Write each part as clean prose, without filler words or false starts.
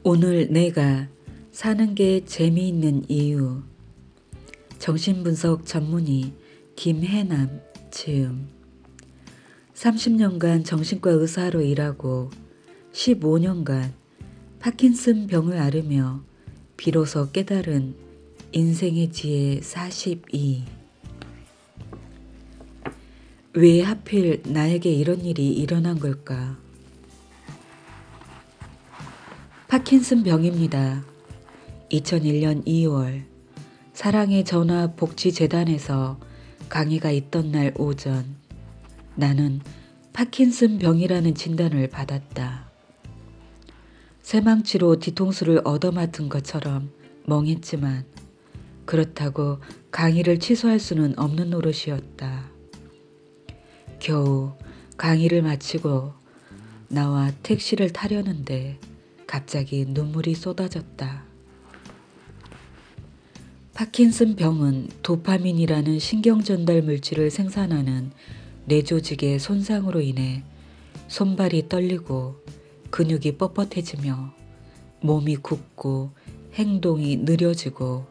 오늘 내가 사는 게 재미있는 이유. 정신분석 전문의 김혜남 지음. 30년간 정신과 의사로 일하고 15년간 파킨슨 병을 앓으며 비로소 깨달은 인생의 지혜 42. 왜 하필 나에게 이런 일이 일어난 걸까? 파킨슨 병입니다. 2001년 2월 사랑의 전화복지재단에서 강의가 있던 날 오전 나는 파킨슨 병이라는 진단을 받았다. 새망치로 뒤통수를 얻어맞은 것처럼 멍했지만 그렇다고 강의를 취소할 수는 없는 노릇이었다. 겨우 강의를 마치고 나와 택시를 타려는데 갑자기 눈물이 쏟아졌다. 파킨슨 병은 도파민이라는 신경전달 물질을 생산하는 뇌조직의 손상으로 인해 손발이 떨리고 근육이 뻣뻣해지며 몸이 굳고 행동이 느려지고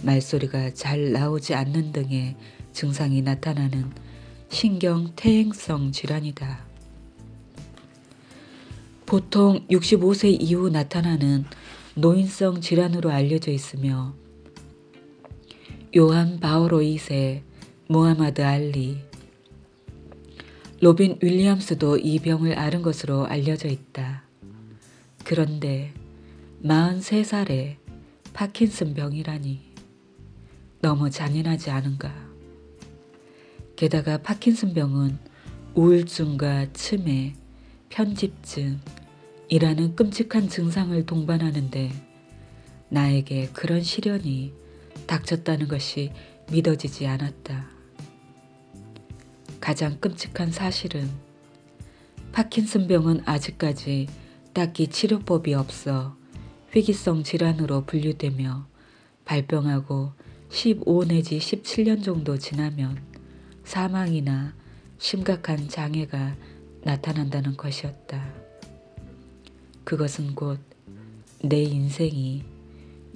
말소리가 잘 나오지 않는 등의 증상이 나타나는 신경퇴행성 질환이다. 보통 65세 이후 나타나는 노인성 질환으로 알려져 있으며 요한 바오로 2세, 무하마드 알리, 로빈 윌리엄스도 이 병을 앓은 것으로 알려져 있다. 그런데 43살에 파킨슨 병이라니 너무 잔인하지 않은가. 게다가 파킨슨 병은 우울증과 치매, 편집증이라는 끔찍한 증상을 동반하는데 나에게 그런 시련이 닥쳤다는 것이 믿어지지 않았다. 가장 끔찍한 사실은 파킨슨 병은 아직까지 딱히 치료법이 없어 희귀성 질환으로 분류되며 발병하고 15 내지 17년 정도 지나면 사망이나 심각한 장애가 나타난다는 것이었다. 그것은 곧 내 인생이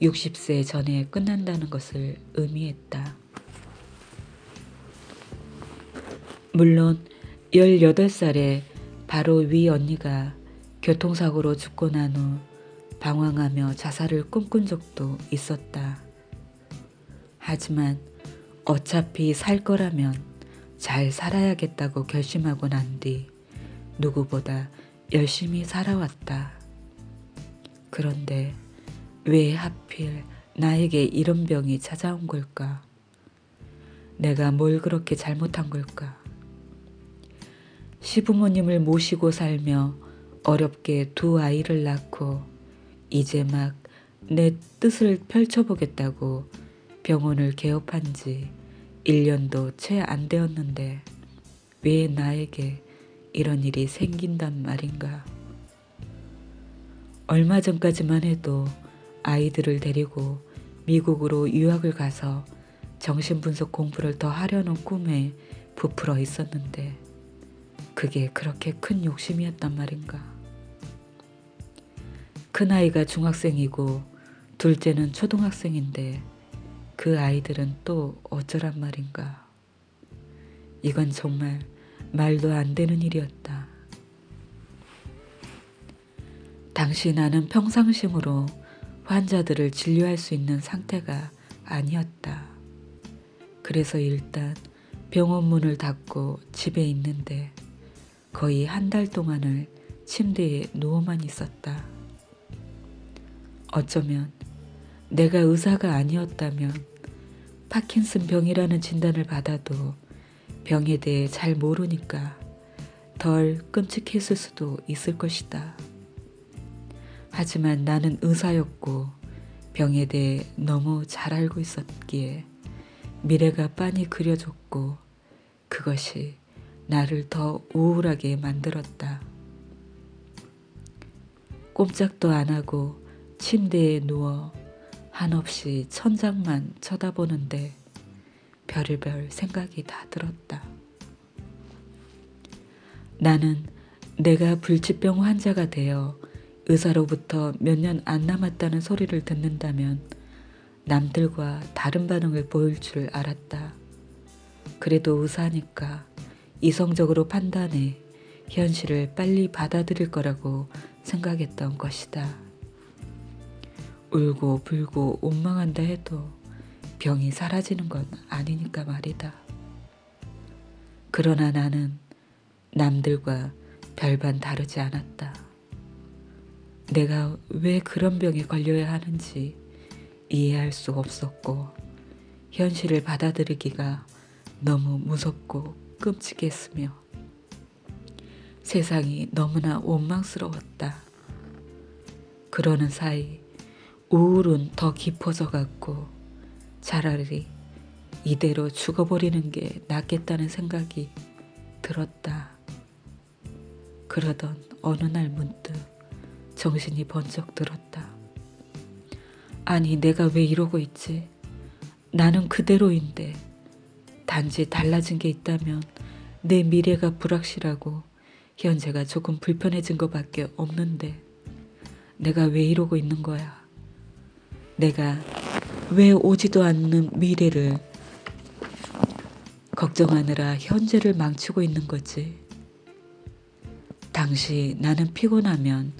60세 전에 끝난다는 것을 의미했다. 물론 18살에 바로 위 언니가 교통사고로 죽고 난 후 방황하며 자살을 꿈꾼 적도 있었다. 하지만 어차피 살 거라면 잘 살아야겠다고 결심하고 난 뒤 누구보다 열심히 살아왔다. 그런데 왜 하필 나에게 이런 병이 찾아온 걸까? 내가 뭘 그렇게 잘못한 걸까? 시부모님을 모시고 살며 어렵게 두 아이를 낳고 이제 막 내 뜻을 펼쳐보겠다고 병원을 개업한 지 1년도 채 안 되었는데 왜 나에게 이런 일이 생긴단 말인가? 얼마 전까지만 해도 아이들을 데리고 미국으로 유학을 가서 정신분석 공부를 더 하려는 꿈에 부풀어 있었는데 그게 그렇게 큰 욕심이었단 말인가? 큰아이가 중학생이고 둘째는 초등학생인데 그 아이들은 또 어쩌란 말인가? 이건 정말 말도 안 되는 일이었다. 당시 나는 평상심으로 환자들을 진료할 수 있는 상태가 아니었다. 그래서 일단 병원 문을 닫고 집에 있는데 거의 한 달 동안을 침대에 누워만 있었다. 어쩌면 내가 의사가 아니었다면 파킨슨 병이라는 진단을 받아도 병에 대해 잘 모르니까 덜 끔찍했을 수도 있을 것이다. 하지만 나는 의사였고 병에 대해 너무 잘 알고 있었기에 미래가 빤히 그려졌고 그것이 나를 더 우울하게 만들었다. 꼼짝도 안 하고 침대에 누워 한없이 천장만 쳐다보는데 별의별 생각이 다 들었다. 나는 내가 불치병 환자가 되어 의사로부터 몇 년 안 남았다는 소리를 듣는다면 남들과 다른 반응을 보일 줄 알았다. 그래도 의사니까 이성적으로 판단해 현실을 빨리 받아들일 거라고 생각했던 것이다. 울고 불고 원망한다 해도 병이 사라지는 건 아니니까 말이다. 그러나 나는 남들과 별반 다르지 않았다. 내가 왜 그런 병에 걸려야 하는지 이해할 수 없었고 현실을 받아들이기가 너무 무섭고 끔찍했으며 세상이 너무나 원망스러웠다. 그러는 사이 우울은 더 깊어져 갔고 차라리 이대로 죽어버리는 게 낫겠다는 생각이 들었다. 그러던 어느 날 문득 정신이 번쩍 들었다. 아니, 내가 왜 이러고 있지? 나는 그대로인데 단지 달라진 게 있다면 내 미래가 불확실하고 현재가 조금 불편해진 것밖에 없는데 내가 왜 이러고 있는 거야? 내가 왜 오지도 않는 미래를 걱정하느라 현재를 망치고 있는 거지? 당시 나는 피곤하면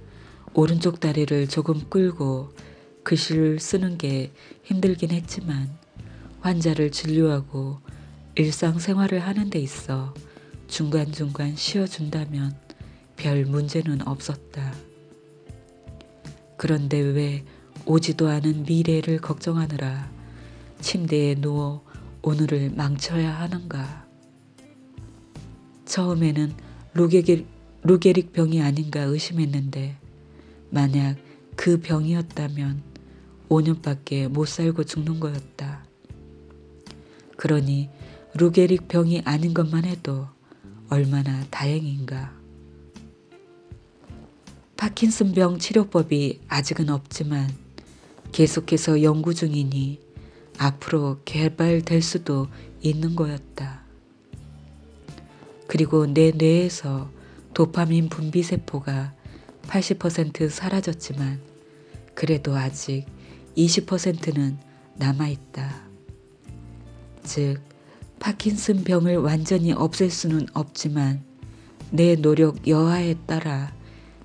오른쪽 다리를 조금 끌고 글씨를 쓰는 게 힘들긴 했지만 환자를 진료하고 일상생활을 하는 데 있어 중간중간 쉬어준다면 별 문제는 없었다. 그런데 왜 오지도 않은 미래를 걱정하느라 침대에 누워 오늘을 망쳐야 하는가? 처음에는 루게릭 병이 아닌가 의심했는데 만약 그 병이었다면 5년밖에 못 살고 죽는 거였다. 그러니 루게릭 병이 아닌 것만 해도 얼마나 다행인가. 파킨슨병 치료법이 아직은 없지만 계속해서 연구 중이니 앞으로 개발될 수도 있는 거였다. 그리고 내 뇌에서 도파민 분비 세포가 80% 사라졌지만 그래도 아직 20%는 남아있다. 즉 파킨슨 병을 완전히 없앨 수는 없지만 내 노력 여하에 따라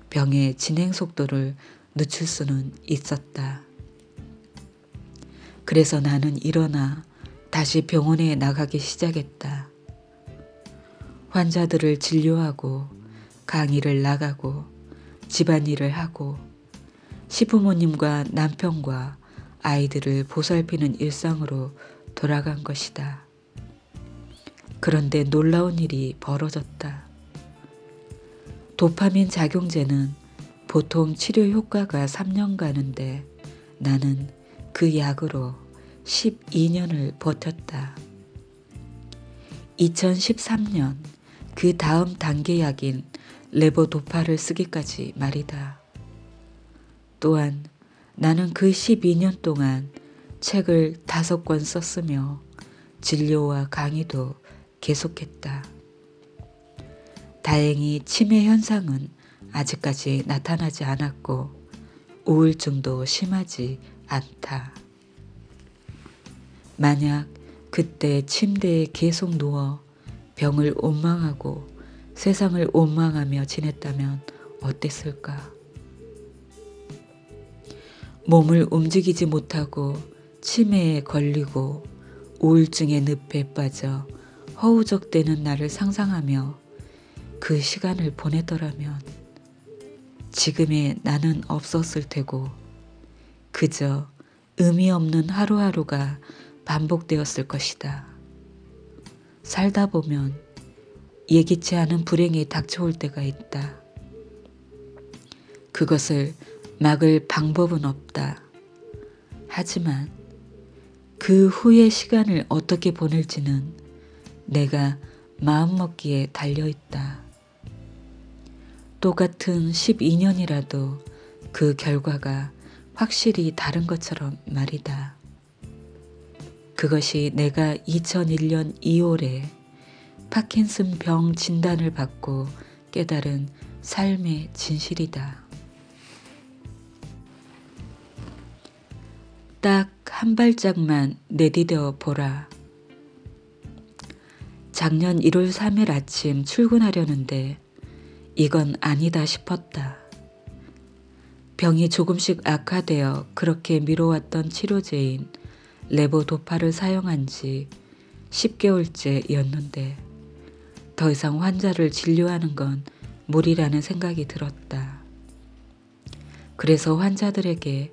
병의 진행 속도를 늦출 수는 있었다. 그래서 나는 일어나 다시 병원에 나가기 시작했다. 환자들을 진료하고 강의를 나가고 집안일을 하고 시부모님과 남편과 아이들을 보살피는 일상으로 돌아간 것이다. 그런데 놀라운 일이 벌어졌다. 도파민 작용제는 보통 치료 효과가 3년 가는데 나는 그 약으로 12년을 버텼다. 2013년 그 다음 단계 약인 레보도파를 쓰기까지 말이다. 또한 나는 그 12년 동안 책을 5권 썼으며 진료와 강의도 계속했다. 다행히 치매 현상은 아직까지 나타나지 않았고 우울증도 심하지 않다. 만약 그때 침대에 계속 누워 병을 원망하고 세상을 원망하며 지냈다면 어땠을까? 몸을 움직이지 못하고 치매에 걸리고 우울증의 늪에 빠져 허우적대는 나를 상상하며 그 시간을 보내더라면 지금의 나는 없었을 테고 그저 의미 없는 하루하루가 반복되었을 것이다. 살다 보면 예기치 않은 불행이 닥쳐올 때가 있다. 그것을 막을 방법은 없다. 하지만 그 후의 시간을 어떻게 보낼지는 내가 마음먹기에 달려있다. 똑같은 12년이라도 그 결과가 확실히 다른 것처럼 말이다. 그것이 내가 2001년 2월에 파킨슨 병 진단을 받고 깨달은 삶의 진실이다. 딱 한 발짝만 내디뎌 보라. 작년 1월 3일 아침 출근하려는데 이건 아니다 싶었다. 병이 조금씩 악화되어 그렇게 미뤄왔던 치료제인 레보도파를 사용한 지 10개월째였는데 더 이상 환자를 진료하는 건 무리라는 생각이 들었다. 그래서 환자들에게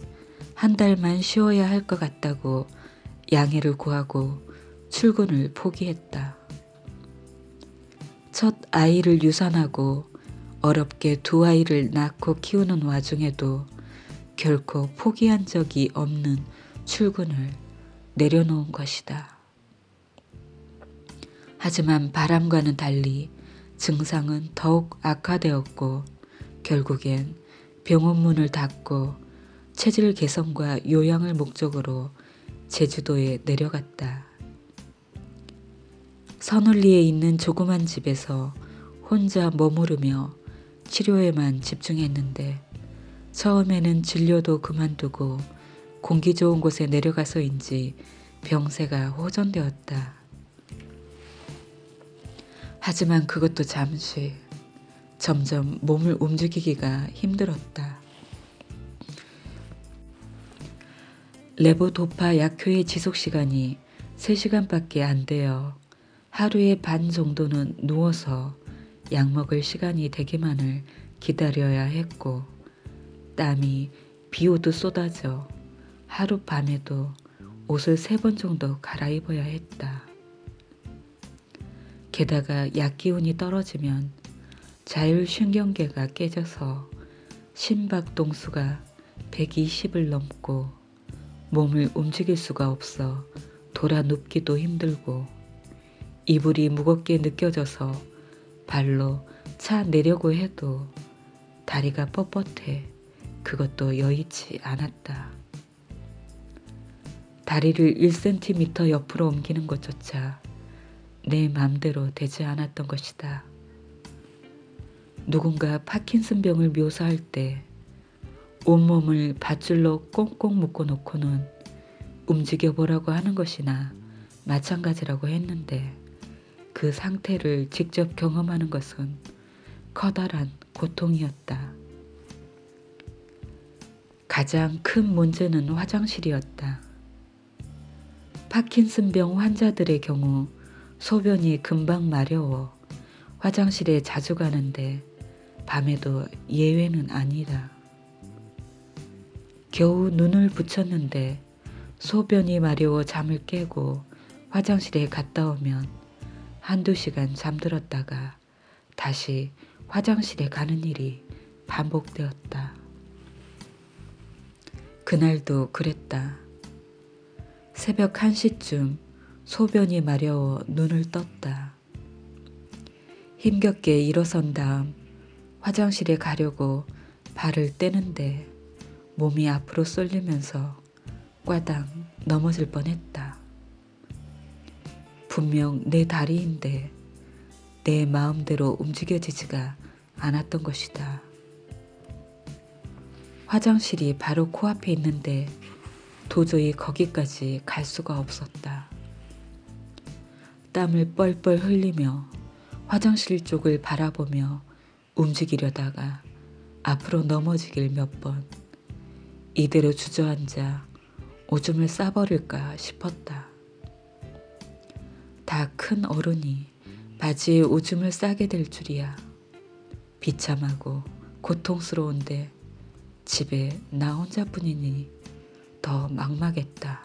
한 달만 쉬어야 할 것 같다고 양해를 구하고 출근을 포기했다. 첫 아이를 유산하고 어렵게 두 아이를 낳고 키우는 와중에도 결코 포기한 적이 없는 출근을 내려놓은 것이다. 하지만 바람과는 달리 증상은 더욱 악화되었고 결국엔 병원 문을 닫고 체질 개선과 요양을 목적으로 제주도에 내려갔다. 서눌리에 있는 조그만 집에서 혼자 머무르며 치료에만 집중했는데 처음에는 진료도 그만두고 공기 좋은 곳에 내려가서인지 병세가 호전되었다. 하지만 그것도 잠시, 점점 몸을 움직이기가 힘들었다. 레보도파 약효의 지속시간이 3시간밖에 안 되어 하루에 반 정도는 누워서 약 먹을 시간이 되기만을 기다려야 했고 땀이 비 오듯 쏟아져 하룻밤에도 옷을 3번 정도 갈아입어야 했다. 게다가 약 기운이 떨어지면 자율신경계가 깨져서 심박동수가 120을 넘고 몸을 움직일 수가 없어 돌아 눕기도 힘들고 이불이 무겁게 느껴져서 발로 차 내려고 해도 다리가 뻣뻣해 그것도 여의치 않았다. 다리를 1cm 옆으로 옮기는 것조차 내 맘대로 되지 않았던 것이다. 누군가 파킨슨병을 묘사할 때 온몸을 밧줄로 꽁꽁 묶어 놓고는 움직여보라고 하는 것이나 마찬가지라고 했는데 그 상태를 직접 경험하는 것은 커다란 고통이었다. 가장 큰 문제는 화장실이었다. 파킨슨병 환자들의 경우 소변이 금방 마려워 화장실에 자주 가는데 밤에도 예외는 아니다. 겨우 눈을 붙였는데 소변이 마려워 잠을 깨고 화장실에 갔다 오면 1~2시간 잠들었다가 다시 화장실에 가는 일이 반복되었다. 그날도 그랬다. 새벽 1시쯤 소변이 마려워 눈을 떴다. 힘겹게 일어선 다음 화장실에 가려고 발을 떼는데 몸이 앞으로 쏠리면서 꽈당 넘어질 뻔했다. 분명 내 다리인데 내 마음대로 움직여지지가 않았던 것이다. 화장실이 바로 코앞에 있는데 도저히 거기까지 갈 수가 없었다. 땀을 뻘뻘 흘리며 화장실 쪽을 바라보며 움직이려다가 앞으로 넘어지길 몇 번, 이대로 주저앉아 오줌을 싸버릴까 싶었다. 다 큰 어른이 바지에 오줌을 싸게 될 줄이야. 비참하고 고통스러운데 집에 나 혼자뿐이니 더 막막했다.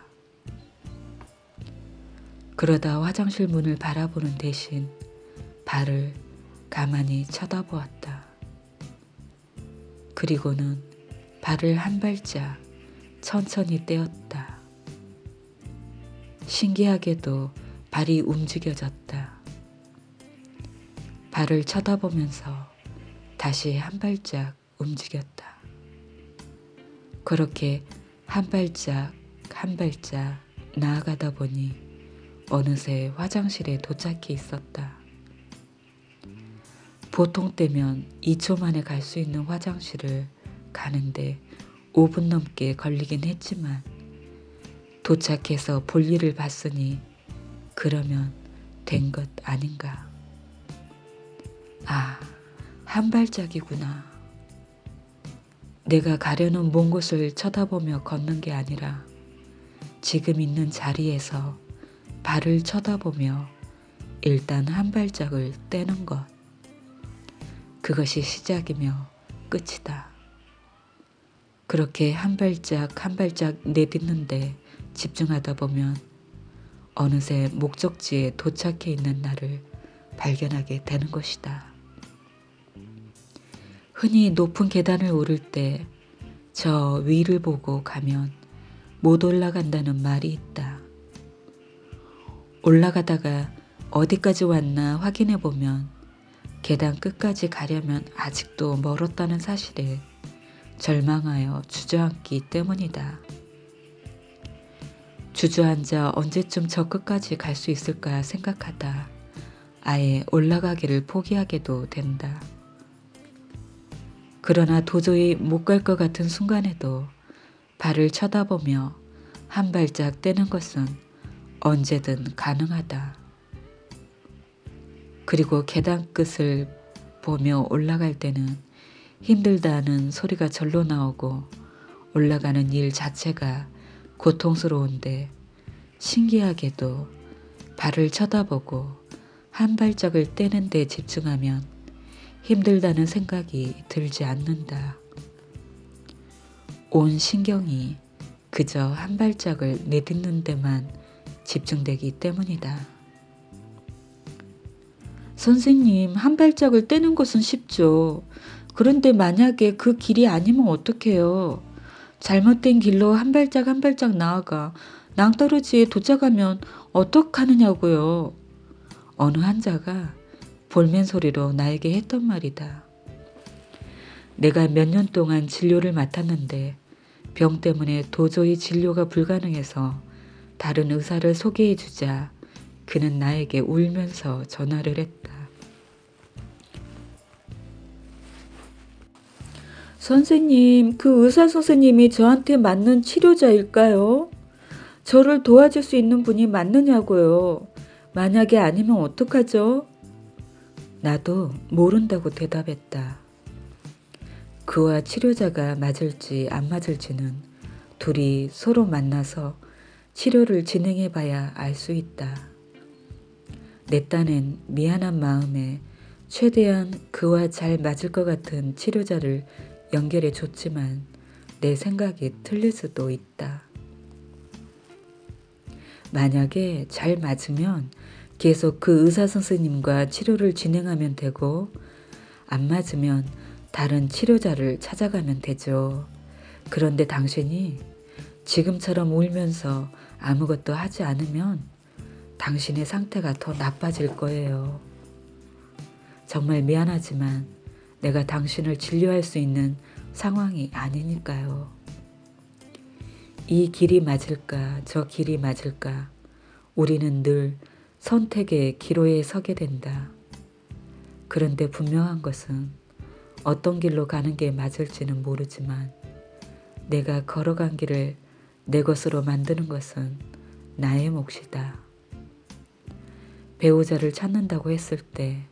그러다 화장실 문을 바라보는 대신 발을 가만히 쳐다보았다. 그리고는 발을 한 발짝 천천히 떼었다. 신기하게도 발이 움직여졌다. 발을 쳐다보면서 다시 한 발짝 움직였다. 그렇게 한 발짝 한 발짝 나아가다 보니 어느새 화장실에 도착해 있었다. 보통 때면 2초 만에 갈 수 있는 화장실을 가는데 5분 넘게 걸리긴 했지만 도착해서 볼일을 봤으니 그러면 된 것 아닌가. 아, 한 발짝이구나. 내가 가려는 먼 곳을 쳐다보며 걷는 게 아니라 지금 있는 자리에서 발을 쳐다보며 일단 한 발짝을 떼는 것. 그것이 시작이며 끝이다. 그렇게 한 발짝 한 발짝 내딛는데 집중하다 보면 어느새 목적지에 도착해 있는 나를 발견하게 되는 것이다. 흔히 높은 계단을 오를 때 저 위를 보고 가면 못 올라간다는 말이 있다. 올라가다가 어디까지 왔나 확인해 보면 계단 끝까지 가려면 아직도 멀었다는 사실에 절망하여 주저앉기 때문이다. 주저앉아 언제쯤 저 끝까지 갈 수 있을까 생각하다 아예 올라가기를 포기하게도 된다. 그러나 도저히 못 갈 것 같은 순간에도 발을 쳐다보며 한 발짝 떼는 것은 언제든 가능하다. 그리고 계단 끝을 보며 올라갈 때는 힘들다는 소리가 절로 나오고 올라가는 일 자체가 고통스러운데 신기하게도 발을 쳐다보고 한 발짝을 떼는 데 집중하면 힘들다는 생각이 들지 않는다. 온 신경이 그저 한 발짝을 내딛는 데만 집중되기 때문이다. 선생님, 한 발짝을 떼는 것은 쉽죠. 그런데 만약에 그 길이 아니면 어떡해요? 잘못된 길로 한 발짝 한 발짝 나아가 낭떠러지에 도착하면 어떡하느냐고요. 어느 환자가 볼멘 소리로 나에게 했던 말이다. 내가 몇 년 동안 진료를 맡았는데 병 때문에 도저히 진료가 불가능해서 다른 의사를 소개해 주자 그는 나에게 울면서 전화를 했다. 선생님, 그 의사 선생님이 저한테 맞는 치료자일까요? 저를 도와줄 수 있는 분이 맞느냐고요. 만약에 아니면 어떡하죠? 나도 모른다고 대답했다. 그와 치료자가 맞을지 안 맞을지는 둘이 서로 만나서 치료를 진행해 봐야 알 수 있다. 내 딴엔 미안한 마음에 최대한 그와 잘 맞을 것 같은 치료자를 연결해 줬지만 내 생각이 틀릴 수도 있다. 만약에 잘 맞으면 계속 그 의사 선생님과 치료를 진행하면 되고 안 맞으면 다른 치료자를 찾아가면 되죠. 그런데 당신이 지금처럼 울면서 아무것도 하지 않으면 당신의 상태가 더 나빠질 거예요. 정말 미안하지만 내가 당신을 진료할 수 있는 상황이 아니니까요. 이 길이 맞을까 저 길이 맞을까 우리는 늘 선택의 기로에 서게 된다. 그런데 분명한 것은 어떤 길로 가는 게 맞을지는 모르지만 내가 걸어간 길을 내 것으로 만드는 것은 나의 몫이다. 배우자를 찾는다고 했을 때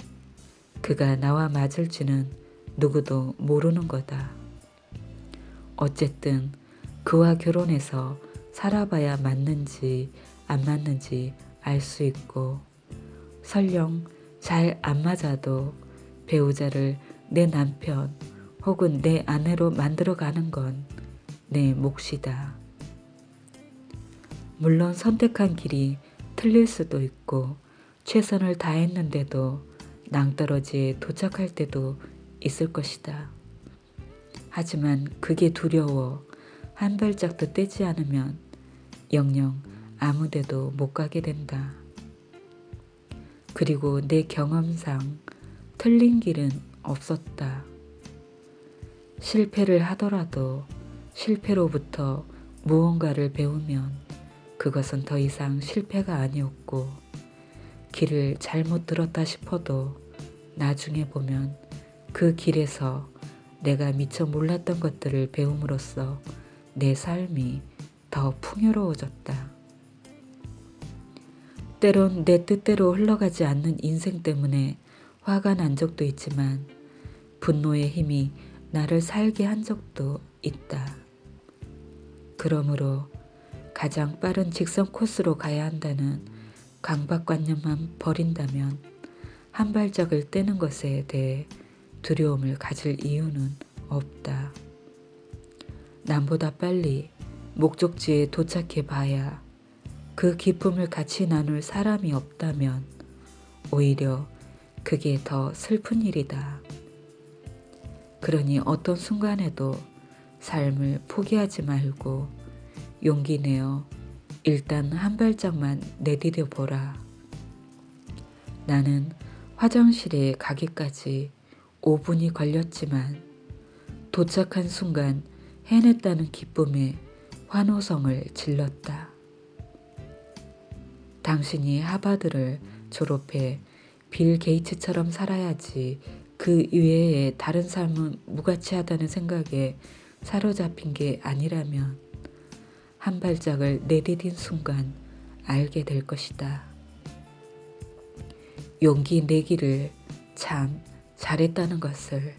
그가 나와 맞을지는 누구도 모르는 거다. 어쨌든 그와 결혼해서 살아봐야 맞는지 안 맞는지 알 수 있고 설령 잘 안 맞아도 배우자를 내 남편 혹은 내 아내로 만들어가는 건 내 몫이다. 물론 선택한 길이 틀릴 수도 있고 최선을 다했는데도 낭떠러지에 도착할 때도 있을 것이다. 하지만 그게 두려워 한 발짝도 떼지 않으면 영영 아무 데도 못 가게 된다. 그리고 내 경험상 틀린 길은 없었다. 실패를 하더라도 실패로부터 무언가를 배우면 그것은 더 이상 실패가 아니었고 길을 잘못 들었다 싶어도 나중에 보면 그 길에서 내가 미처 몰랐던 것들을 배움으로써 내 삶이 더 풍요로워졌다. 때론 내 뜻대로 흘러가지 않는 인생 때문에 화가 난 적도 있지만 분노의 힘이 나를 살게 한 적도 있다. 그러므로 가장 빠른 직선 코스로 가야 한다는 강박관념만 버린다면 한 발짝을 떼는 것에 대해 두려움을 가질 이유는 없다. 남보다 빨리 목적지에 도착해 봐야 그 기쁨을 같이 나눌 사람이 없다면 오히려 그게 더 슬픈 일이다. 그러니 어떤 순간에도 삶을 포기하지 말고 용기 내어 일단 한 발짝만 내디뎌 보라. 나는 화장실에 가기까지 5분이 걸렸지만 도착한 순간 해냈다는 기쁨에 환호성을 질렀다. 당신이 하버드를 졸업해 빌 게이츠처럼 살아야지 그 이외에 다른 삶은 무가치하다는 생각에 사로잡힌 게 아니라면 한 발짝을 내디딘 순간 알게 될 것이다. 용기 내기를 참 잘했다는 것을.